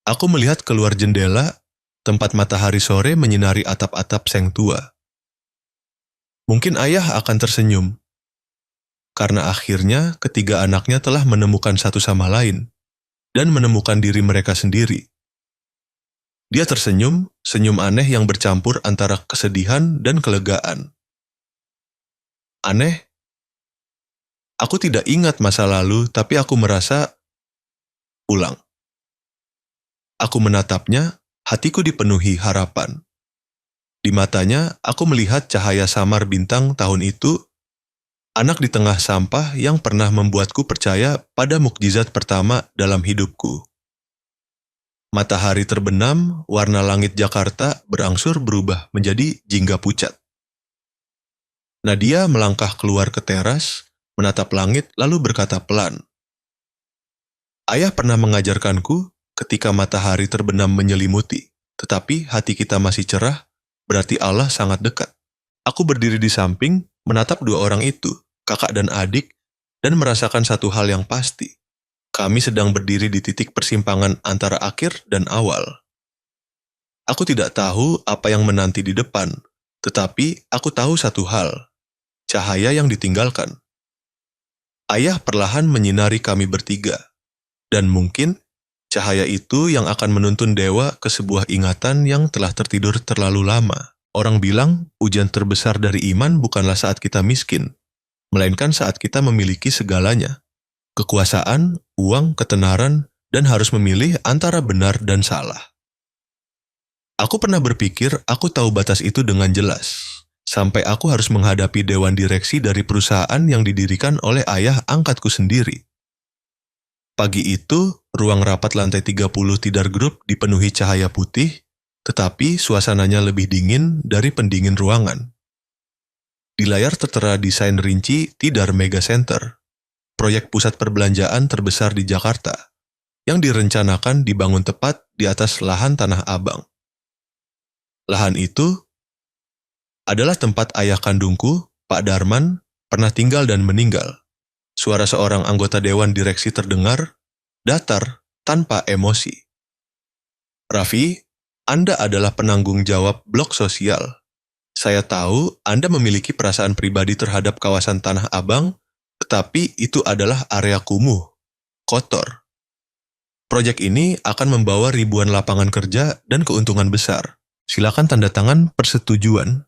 Aku melihat keluar jendela, tempat matahari sore menyinari atap-atap seng tua. Mungkin ayah akan tersenyum, karena akhirnya ketiga anaknya telah menemukan satu sama lain, dan menemukan diri mereka sendiri. Dia tersenyum, senyum aneh yang bercampur antara kesedihan dan kelegaan. Aneh, aku tidak ingat masa lalu, tapi aku merasa ulang. Aku menatapnya, hatiku dipenuhi harapan. Di matanya, aku melihat cahaya samar bintang tahun itu, anak di tengah sampah yang pernah membuatku percaya pada mukjizat pertama dalam hidupku. Matahari terbenam, warna langit Jakarta berangsur berubah menjadi jingga pucat. Nadia melangkah keluar ke teras, menatap langit lalu berkata pelan, "Ayah pernah mengajarkanku, ketika matahari terbenam menyelimuti, tetapi hati kita masih cerah, berarti Allah sangat dekat." Aku berdiri di samping, menatap dua orang itu, kakak dan adik, dan merasakan satu hal yang pasti. Kami sedang berdiri di titik persimpangan antara akhir dan awal. Aku tidak tahu apa yang menanti di depan, tetapi aku tahu satu hal, cahaya yang ditinggalkan. Ayah perlahan menyinari kami bertiga, dan mungkin cahaya itu yang akan menuntun dewa ke sebuah ingatan yang telah tertidur terlalu lama. Orang bilang, ujian terbesar dari iman bukanlah saat kita miskin, melainkan saat kita memiliki segalanya. Kekuasaan, uang, ketenaran, dan harus memilih antara benar dan salah. Aku pernah berpikir aku tahu batas itu dengan jelas, sampai aku harus menghadapi dewan direksi dari perusahaan yang didirikan oleh ayah angkatku sendiri. Pagi itu, ruang rapat lantai 30 Tidar Group dipenuhi cahaya putih, tetapi suasananya lebih dingin dari pendingin ruangan. Di layar tertera desain rinci Tidar Mega Center, proyek pusat perbelanjaan terbesar di Jakarta, yang direncanakan dibangun tepat di atas lahan Tanah Abang. Lahan itu adalah tempat ayah kandungku, Pak Darman, pernah tinggal dan meninggal. Suara seorang anggota dewan direksi terdengar, datar, tanpa emosi. "Raffi, Anda adalah penanggung jawab blok sosial. Saya tahu Anda memiliki perasaan pribadi terhadap kawasan Tanah Abang, tetapi itu adalah area kumuh, kotor. Proyek ini akan membawa ribuan lapangan kerja dan keuntungan besar. Silakan tanda tangan persetujuan."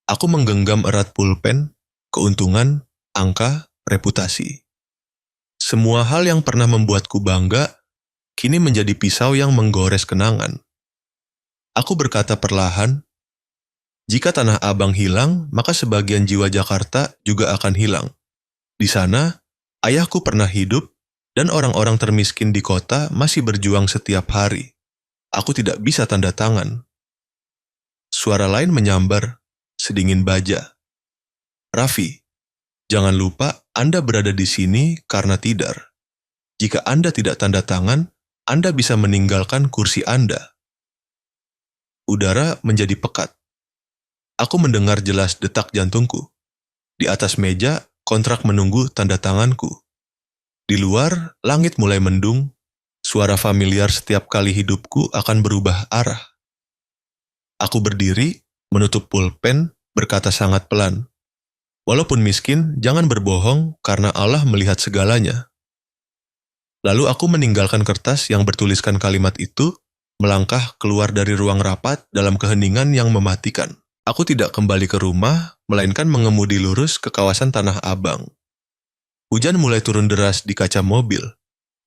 Aku menggenggam erat pulpen, keuntungan, angka, reputasi. Semua hal yang pernah membuatku bangga, kini menjadi pisau yang menggores kenangan. Aku berkata perlahan, jika Tanah Abang hilang, maka sebagian jiwa Jakarta juga akan hilang. Di sana, ayahku pernah hidup, dan orang-orang termiskin di kota masih berjuang setiap hari. Aku tidak bisa tanda tangan. Suara lain menyambar, sedingin baja. "Raffi, jangan lupa Anda berada di sini karena Tidar. Jika Anda tidak tanda tangan, Anda bisa meninggalkan kursi Anda." Udara menjadi pekat. Aku mendengar jelas detak jantungku. Di atas meja, kontrak menunggu tanda tanganku. Di luar, langit mulai mendung. Suara familiar setiap kali hidupku akan berubah arah. Aku berdiri, menutup pulpen, berkata sangat pelan, "Walaupun miskin, jangan berbohong karena Allah melihat segalanya." Lalu aku meninggalkan kertas yang bertuliskan kalimat itu, melangkah keluar dari ruang rapat dalam keheningan yang mematikan. Aku tidak kembali ke rumah, melainkan mengemudi lurus ke kawasan Tanah Abang. Hujan mulai turun deras di kaca mobil.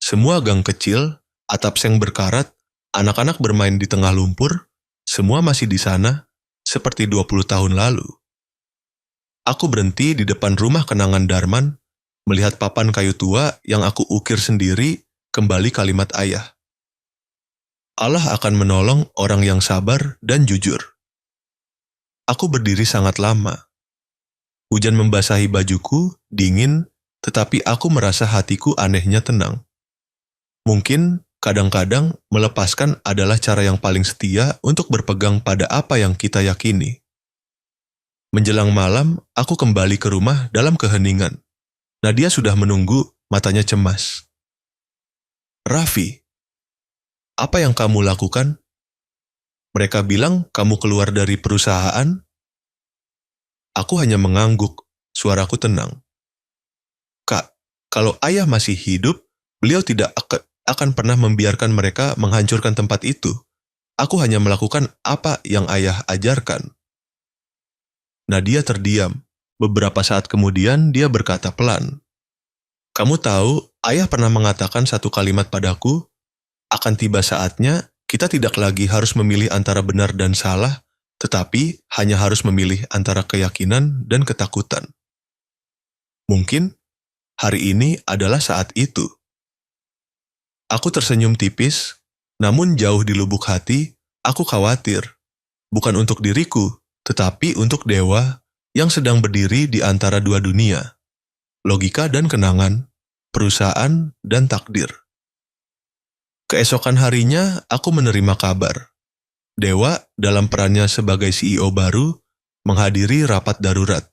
Semua gang kecil, atap seng berkarat, anak-anak bermain di tengah lumpur, semua masih di sana, seperti 20 tahun lalu. Aku berhenti di depan rumah kenangan Darman, melihat papan kayu tua yang aku ukir sendiri, kembali kalimat ayah. Allah akan menolong orang yang sabar dan jujur. Aku berdiri sangat lama. Hujan membasahi bajuku, dingin, tetapi aku merasa hatiku anehnya tenang. Mungkin kadang-kadang melepaskan adalah cara yang paling setia untuk berpegang pada apa yang kita yakini. Menjelang malam, aku kembali ke rumah dalam keheningan. Nadia sudah menunggu, matanya cemas. "Raffi, apa yang kamu lakukan? Mereka bilang kamu keluar dari perusahaan?" Aku hanya mengangguk, suaraku tenang. "Kak, kalau ayah masih hidup, beliau tidak akan pernah membiarkan mereka menghancurkan tempat itu. Aku hanya melakukan apa yang ayah ajarkan." Nadia terdiam. Beberapa saat kemudian dia berkata pelan, "Kamu tahu, ayah pernah mengatakan satu kalimat padaku, akan tiba saatnya kita tidak lagi harus memilih antara benar dan salah, tetapi hanya harus memilih antara keyakinan dan ketakutan." Mungkin hari ini adalah saat itu. Aku tersenyum tipis, namun jauh di lubuk hati, aku khawatir. Bukan untuk diriku, tetapi untuk dewa yang sedang berdiri di antara dua dunia. Logika dan kenangan, perusahaan dan takdir. Keesokan harinya, aku menerima kabar. Dewa dalam perannya sebagai CEO baru menghadiri rapat darurat.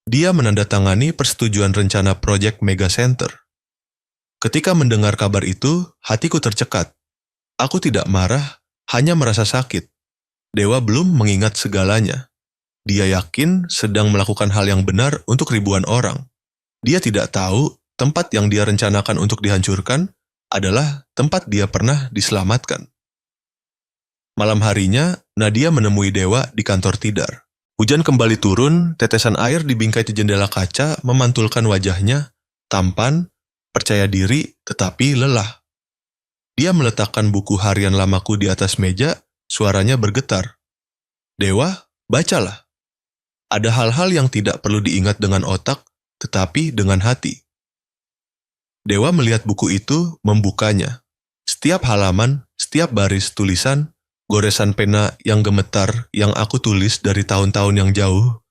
Dia menandatangani persetujuan rencana proyek Mega Center. Ketika mendengar kabar itu, hatiku tercekat. Aku tidak marah, hanya merasa sakit. Dewa belum mengingat segalanya. Dia yakin sedang melakukan hal yang benar untuk ribuan orang. Dia tidak tahu tempat yang dia rencanakan untuk dihancurkan adalah tempat dia pernah diselamatkan. Malam harinya, Nadia menemui Dewa di kantor tidar. Hujan kembali turun, tetesan air di bingkai jendela kaca memantulkan wajahnya, tampan, percaya diri, tetapi lelah. Dia meletakkan buku harian lamaku di atas meja, suaranya bergetar. "Dewa, bacalah. Ada hal-hal yang tidak perlu diingat dengan otak, tetapi dengan hati." Dewa melihat buku itu, membukanya. Setiap halaman, setiap baris tulisan, goresan pena yang gemetar yang aku tulis dari tahun-tahun yang jauh,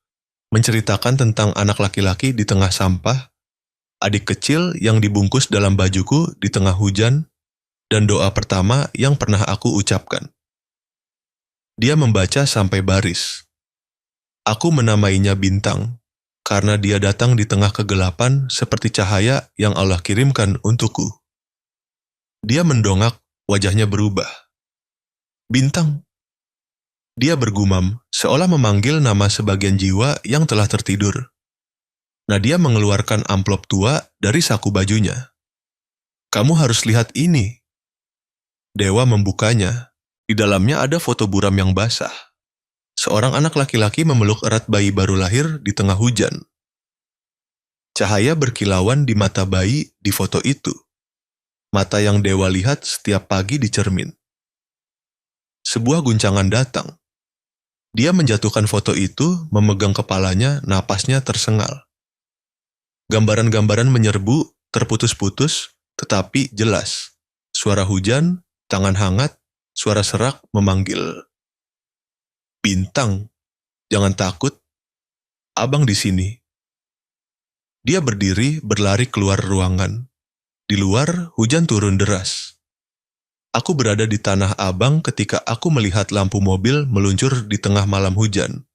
menceritakan tentang anak laki-laki di tengah sampah, adik kecil yang dibungkus dalam bajuku di tengah hujan, dan doa pertama yang pernah aku ucapkan. Dia membaca sampai baris. Aku menamainya Bintang, karena dia datang di tengah kegelapan seperti cahaya yang Allah kirimkan untukku. Dia mendongak, wajahnya berubah. "Bintang." Dia bergumam, seolah memanggil nama sebagian jiwa yang telah tertidur. Nadia mengeluarkan amplop tua dari saku bajunya. "Kamu harus lihat ini." Dewa membukanya. Di dalamnya ada foto buram yang basah. Seorang anak laki-laki memeluk erat bayi baru lahir di tengah hujan. Cahaya berkilauan di mata bayi di foto itu. Mata yang Dewa lihat setiap pagi di cermin. Sebuah guncangan datang. Dia menjatuhkan foto itu, memegang kepalanya, napasnya tersengal. Gambaran-gambaran menyerbu, terputus-putus, tetapi jelas. Suara hujan, tangan hangat, suara serak memanggil. "Bintang, jangan takut. Abang di sini." Dia berdiri, berlari keluar ruangan. Di luar, hujan turun deras. Aku berada di tanah abang ketika aku melihat lampu mobil meluncur di tengah malam hujan.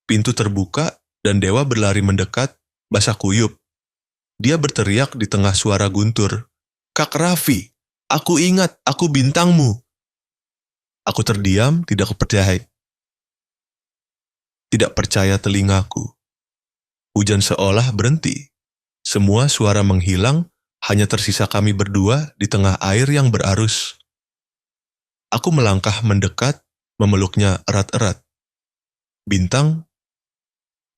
Pintu terbuka, dan Dewa berlari mendekat, basah kuyup. Dia berteriak di tengah suara guntur, "Kak Raffi, aku ingat, aku bintangmu." Aku terdiam, tidak percaya telingaku. Hujan seolah berhenti. Semua suara menghilang, hanya tersisa kami berdua di tengah air yang berarus. Aku melangkah mendekat, memeluknya erat-erat. "Bintang,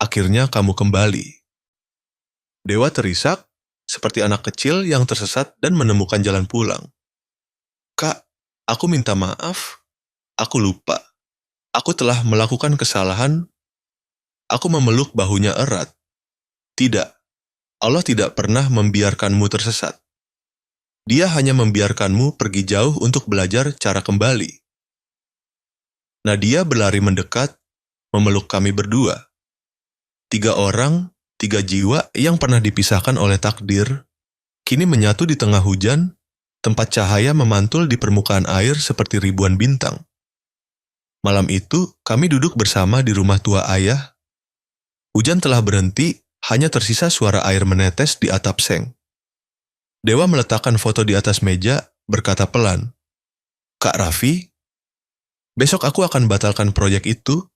akhirnya kamu kembali." Dewa terisak, seperti anak kecil yang tersesat dan menemukan jalan pulang. "Kak, aku minta maaf. Aku lupa. Aku telah melakukan kesalahan." Aku memeluk bahunya erat. "Tidak, Allah tidak pernah membiarkanmu tersesat. Dia hanya membiarkanmu pergi jauh untuk belajar cara kembali." Nadia berlari mendekat, memeluk kami berdua. 3 orang, Tiga jiwa yang pernah dipisahkan oleh takdir, kini menyatu di tengah hujan, tempat cahaya memantul di permukaan air seperti ribuan bintang. Malam itu, kami duduk bersama di rumah tua ayah. Hujan telah berhenti, hanya tersisa suara air menetes di atap seng. Dewa meletakkan foto di atas meja, berkata pelan, "Kak Raffi, besok aku akan batalkan proyek itu.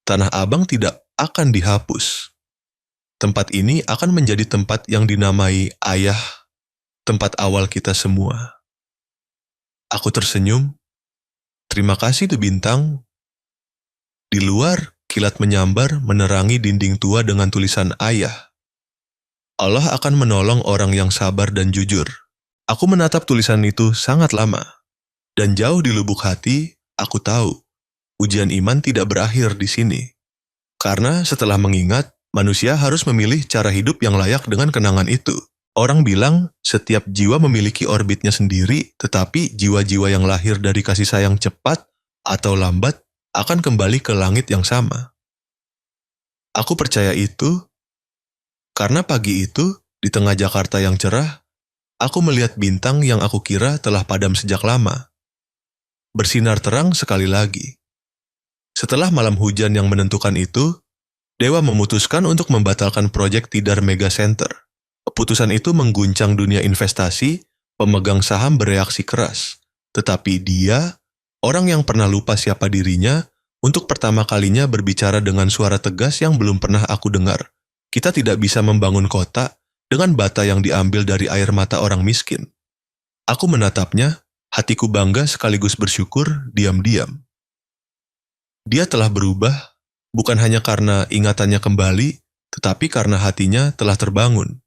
Tanah Abang tidak akan dihapus. Tempat ini akan menjadi tempat yang dinamai ayah, tempat awal kita semua." Aku tersenyum. Terima kasih tuh bintang. Di luar, kilat menyambar menerangi dinding tua dengan tulisan ayah. Allah akan menolong orang yang sabar dan jujur. Aku menatap tulisan itu sangat lama. Dan jauh di lubuk hati, aku tahu, ujian iman tidak berakhir di sini. Karena setelah mengingat, manusia harus memilih cara hidup yang layak dengan kenangan itu. Orang bilang, setiap jiwa memiliki orbitnya sendiri, tetapi jiwa-jiwa yang lahir dari kasih sayang cepat atau lambat akan kembali ke langit yang sama. Aku percaya itu, karena pagi itu, di tengah Jakarta yang cerah, aku melihat bintang yang aku kira telah padam sejak lama. Bersinar terang sekali lagi. Setelah malam hujan yang menentukan itu, Dewa memutuskan untuk membatalkan proyek Tidar Mega Center. Keputusan itu mengguncang dunia investasi, pemegang saham bereaksi keras. Tetapi dia, orang yang pernah lupa siapa dirinya, untuk pertama kalinya berbicara dengan suara tegas yang belum pernah aku dengar. Kita tidak bisa membangun kota dengan bata yang diambil dari air mata orang miskin. Aku menatapnya, hatiku bangga sekaligus bersyukur diam-diam. Dia telah berubah, bukan hanya karena ingatannya kembali, tetapi karena hatinya telah terbangun.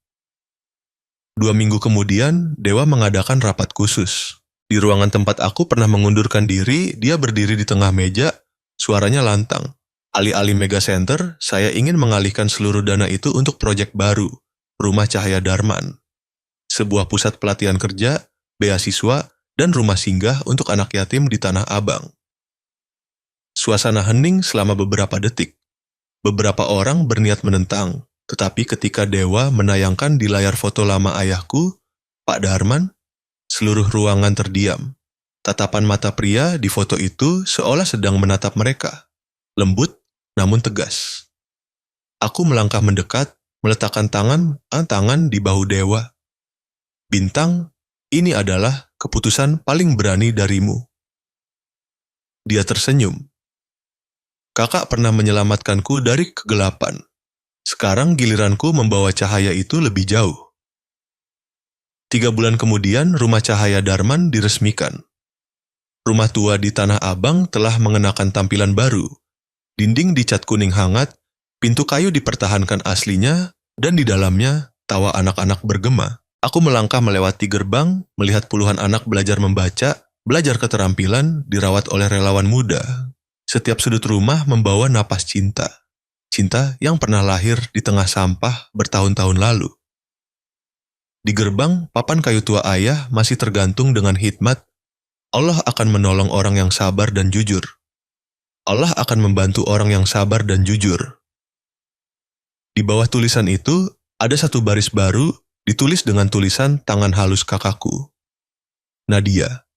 2 minggu kemudian, Dewa mengadakan rapat khusus. Di ruangan tempat aku pernah mengundurkan diri, dia berdiri di tengah meja, suaranya lantang. Alih-alih Mega Center, saya ingin mengalihkan seluruh dana itu untuk proyek baru, Rumah Cahaya Darman. Sebuah pusat pelatihan kerja, beasiswa, dan rumah singgah untuk anak yatim di Tanah Abang. Suasana hening selama beberapa detik. Beberapa orang berniat menentang, tetapi ketika Dewa menayangkan di layar foto lama ayahku, Pak Darman, seluruh ruangan terdiam. Tatapan mata pria di foto itu seolah sedang menatap mereka. Lembut, namun tegas. Aku melangkah mendekat, meletakkan tangan di bahu Dewa. Bintang, ini adalah keputusan paling berani darimu. Dia tersenyum. Kakak pernah menyelamatkanku dari kegelapan. Sekarang giliranku membawa cahaya itu lebih jauh. 3 bulan kemudian, Rumah Cahaya Darman diresmikan. Rumah tua di Tanah Abang telah mengenakan tampilan baru. Dinding dicat kuning hangat, pintu kayu dipertahankan aslinya, dan di dalamnya tawa anak-anak bergema. Aku melangkah melewati gerbang, melihat puluhan anak belajar membaca, belajar keterampilan, dirawat oleh relawan muda. Setiap sudut rumah membawa napas cinta. Cinta yang pernah lahir di tengah sampah bertahun-tahun lalu. Di gerbang, papan kayu tua ayah masih tergantung dengan hikmat, Allah akan menolong orang yang sabar dan jujur. Allah akan membantu orang yang sabar dan jujur. Di bawah tulisan itu, ada satu baris baru, ditulis dengan tulisan tangan halus kakakku, Nadia.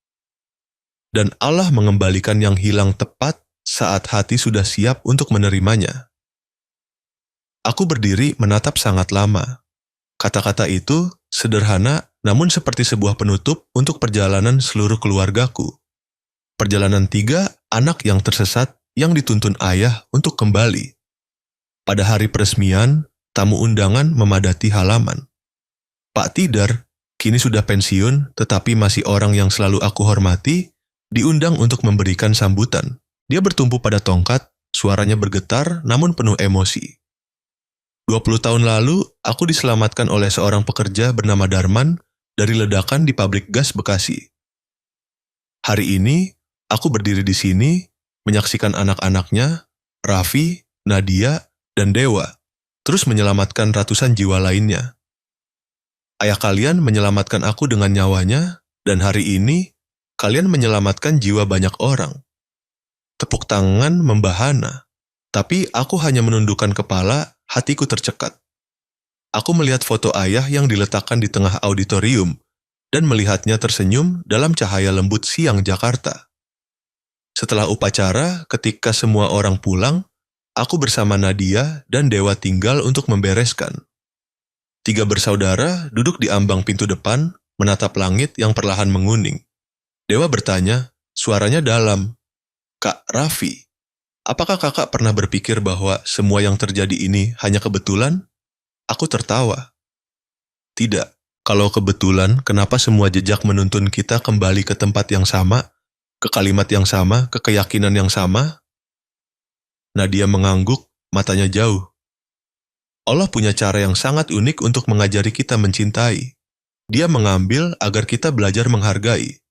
Dan Allah mengembalikan yang hilang tepat saat hati sudah siap untuk menerimanya. Aku berdiri menatap sangat lama. Kata-kata itu sederhana namun seperti sebuah penutup untuk perjalanan seluruh keluargaku. Perjalanan 3 anak yang tersesat yang dituntun ayah untuk kembali. Pada hari peresmian, tamu undangan memadati halaman. Pak Tidar, kini sudah pensiun tetapi masih orang yang selalu aku hormati, diundang untuk memberikan sambutan. Dia bertumpu pada tongkat, suaranya bergetar namun penuh emosi. 20 tahun lalu, aku diselamatkan oleh seorang pekerja bernama Darman dari ledakan di pabrik gas Bekasi. Hari ini, aku berdiri di sini, menyaksikan anak-anaknya, Raffi, Nadia, dan Dewa, terus menyelamatkan ratusan jiwa lainnya. Ayah kalian menyelamatkan aku dengan nyawanya, dan hari ini, kalian menyelamatkan jiwa banyak orang. Tepuk tangan membahana, tapi aku hanya menundukkan kepala, hatiku tercekat. Aku melihat foto ayah yang diletakkan di tengah auditorium dan melihatnya tersenyum dalam cahaya lembut siang Jakarta. Setelah upacara, ketika semua orang pulang, aku bersama Nadia dan Dewa tinggal untuk membereskan. 3 bersaudara duduk di ambang pintu depan, menatap langit yang perlahan menguning. Dewa bertanya, suaranya dalam, "Kak Raffi, apakah kakak pernah berpikir bahwa semua yang terjadi ini hanya kebetulan?" Aku tertawa. Tidak. Kalau kebetulan, kenapa semua jejak menuntun kita kembali ke tempat yang sama, ke kalimat yang sama, ke keyakinan yang sama? Nadia mengangguk, matanya jauh. Allah punya cara yang sangat unik untuk mengajari kita mencintai. Dia mengambil agar kita belajar menghargai.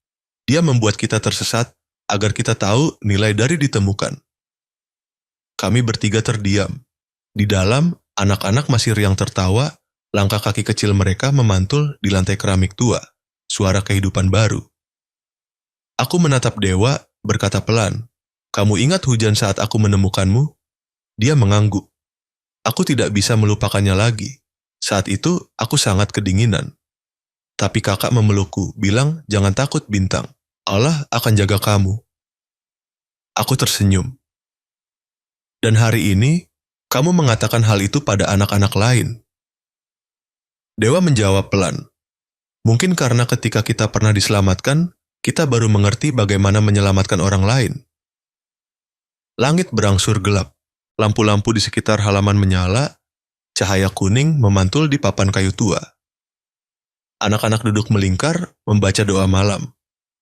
Dia membuat kita tersesat agar kita tahu nilai dari ditemukan. Kami bertiga terdiam. Di dalam, anak-anak masih riang tertawa, langkah kaki kecil mereka memantul di lantai keramik tua, suara kehidupan baru. Aku menatap Dewa, berkata pelan, "Kamu ingat hujan saat aku menemukanmu?" Dia mengangguk. Aku tidak bisa melupakannya lagi. Saat itu, aku sangat kedinginan. Tapi kakak memelukku, bilang, "Jangan takut, Bintang. Allah akan jaga kamu." Aku tersenyum. Dan hari ini, kamu mengatakan hal itu pada anak-anak lain. Dewa menjawab pelan. Mungkin karena ketika kita pernah diselamatkan, kita baru mengerti bagaimana menyelamatkan orang lain. Langit berangsur gelap. Lampu-lampu di sekitar halaman menyala, cahaya kuning memantul di papan kayu tua. Anak-anak duduk melingkar, membaca doa malam.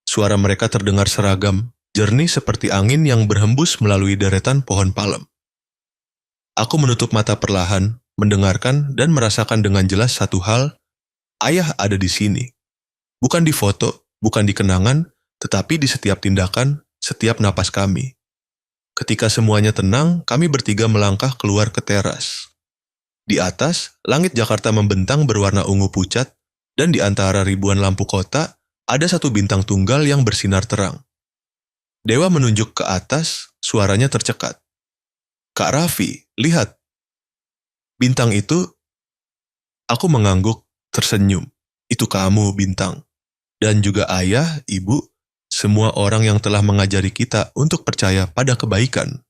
Suara mereka terdengar seragam, jernih seperti angin yang berhembus melalui deretan pohon palem. Aku menutup mata perlahan, mendengarkan dan merasakan dengan jelas satu hal, ayah ada di sini. Bukan di foto, bukan di kenangan, tetapi di setiap tindakan, setiap napas kami. Ketika semuanya tenang, kami bertiga melangkah keluar ke teras. Di atas, langit Jakarta membentang berwarna ungu pucat, dan di antara ribuan lampu kota, ada satu bintang tunggal yang bersinar terang. Dewa menunjuk ke atas, suaranya tercekat. "Kak Raffi, lihat." Bintang itu, aku mengangguk, tersenyum. Itu kamu, Bintang. Dan juga ayah, ibu, semua orang yang telah mengajari kita untuk percaya pada kebaikan.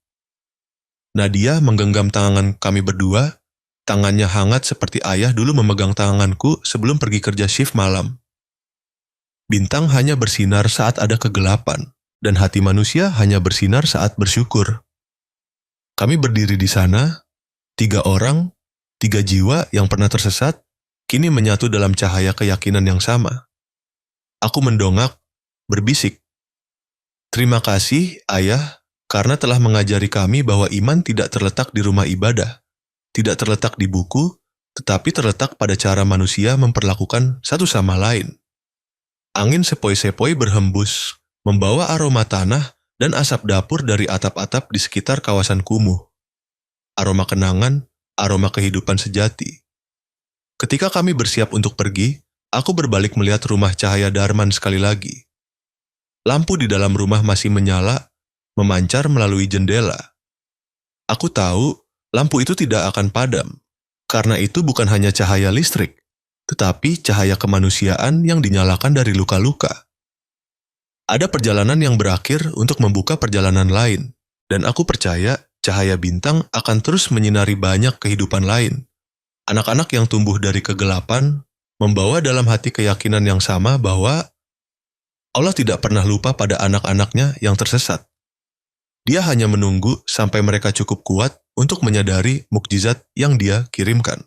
Nadia menggenggam tangan kami berdua, tangannya hangat seperti ayah dulu memegang tanganku sebelum pergi kerja shift malam. Bintang hanya bersinar saat ada kegelapan, dan hati manusia hanya bersinar saat bersyukur. Kami berdiri di sana, 3 orang, 3 jiwa yang pernah tersesat, kini menyatu dalam cahaya keyakinan yang sama. Aku mendongak, berbisik, "Terima kasih, Ayah, karena telah mengajari kami bahwa iman tidak terletak di rumah ibadah, tidak terletak di buku, tetapi terletak pada cara manusia memperlakukan satu sama lain." Angin sepoi-sepoi berhembus, membawa aroma tanah dan asap dapur dari atap-atap di sekitar kawasan kumuh. Aroma kenangan, aroma kehidupan sejati. Ketika kami bersiap untuk pergi, aku berbalik melihat rumah cahaya Darman sekali lagi. Lampu di dalam rumah masih menyala, memancar melalui jendela. Aku tahu lampu itu tidak akan padam, karena itu bukan hanya cahaya listrik, tetapi cahaya kemanusiaan yang dinyalakan dari luka-luka. Ada perjalanan yang berakhir untuk membuka perjalanan lain, dan aku percaya cahaya bintang akan terus menyinari banyak kehidupan lain. Anak-anak yang tumbuh dari kegelapan membawa dalam hati keyakinan yang sama bahwa Allah tidak pernah lupa pada anak-anaknya yang tersesat. Dia hanya menunggu sampai mereka cukup kuat untuk menyadari mukjizat yang Dia kirimkan.